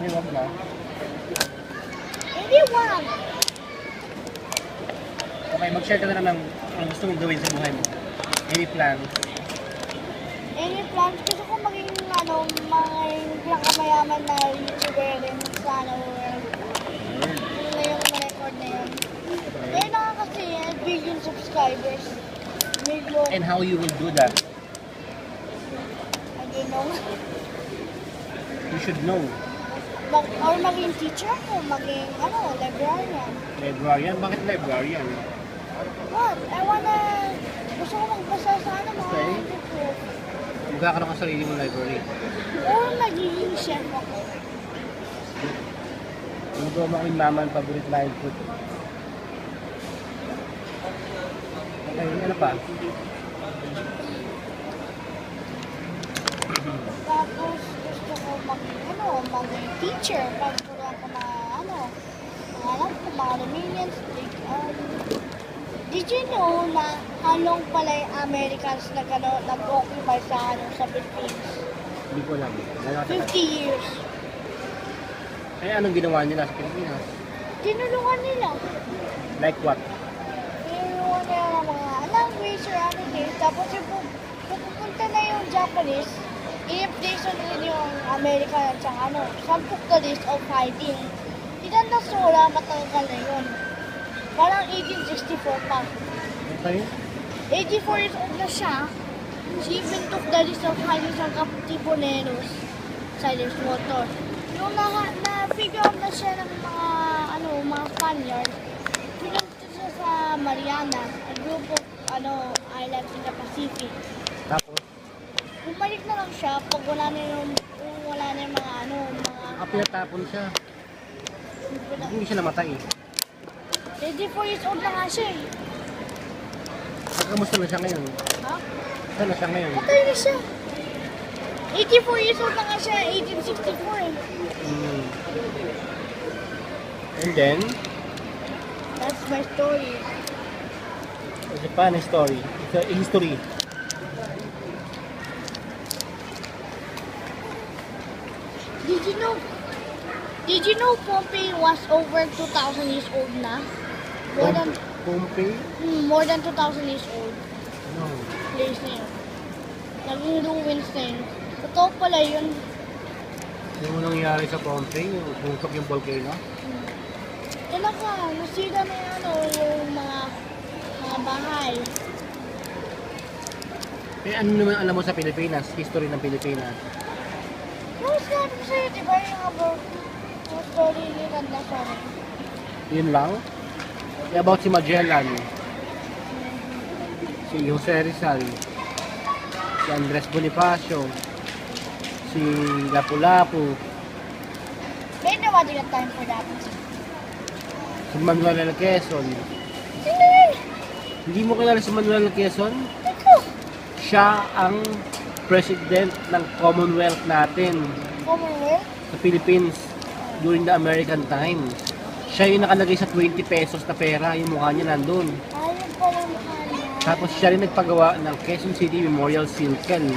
Hindi, wag na. Hindi, wag. Okay, mag-share ka na naman ang gusto mong gawin sa buhay mo. Any plans? Any plans? Gusto ko maging, pinakamayaman na YouTuber rin sa world. Yun na yung record na yun. Kaya na kasi, billion subscribers. Million. And how you will do that? I don't know. You should know. Or maging teacher o maging, librarian. Librarian? Bakit librarian? What? Gusto ko magbasa sa mga Okay. book. Magkakaroon ka sarili mong library. Or magiging chef ako. Yung goma ko yung mama ang favorite live food. Okay, ano pa? Tapos gusto ko maging teacher. Pag wala ko alam ko, mga Romanians. Did you know na halong pala yung Americans nag-occupy sa Philippines? Hindi ko alam. 50 years. Eh, anong ginawa nila sa Pilipinas? Tinulungan nila. Like what? Tinulungan nila ng mga language or anything. Tapos yung pupunta na yung Japanese, i-updation nila yung American at saka sampuk the list of fighting. Tinan na sola, matagal na yun. Parang 1864 pa. Okay. 84 years old na siya. She even took the list of fighting sa Katipuneros sa water. Yung na-figure out na siya ng mga Spaniard, pinunta siya sa Mariana, a group of islands in the Pacific. Tapos? Bumalik na lang siya pag wala na yung mga Pinatapon siya. Hindi siya namatay eh. 84 years old na nga siya eh. Kamusta na siya ngayon? Ha? Saan na siya ngayon? Patay na siya. 84 years old na nga siya, 1864 eh. And then, That's my story. it's a funny story. It's a history. Did you know Pompey was over 2,000 years old na? Pompey? More than 2,000 years old. No. Place na yun. Naging ruins na yun. Totoo pala yun. Yung nangyari sa Pompey, yung bungkok yung volcano. Talaga, nasira na yung mga bahay. Eh, ano naman alam mo sa Pilipinas? History ng Pilipinas. No, sabi ko sa'yo, di ba yung story ni Ganda Sara? Yun lang. Eh, about si Magellan. Si Jose Rizal. Si Andres Bonifacio. Si Lapu-Lapu. May nawating ang time for that. Si Manuel L. Quezon. Sino yun? Hindi mo kilala si Manuel L. Quezon? Ito. Siya ang president ng Commonwealth natin Commonwealth? sa Philippines during the American time. Siya yung nakalagay sa 20 pesos na pera, yung mukha niya nandun. Ayun pala mukha niya. Tapos siya rin nagpagawa ng Quezon City Memorial Circle.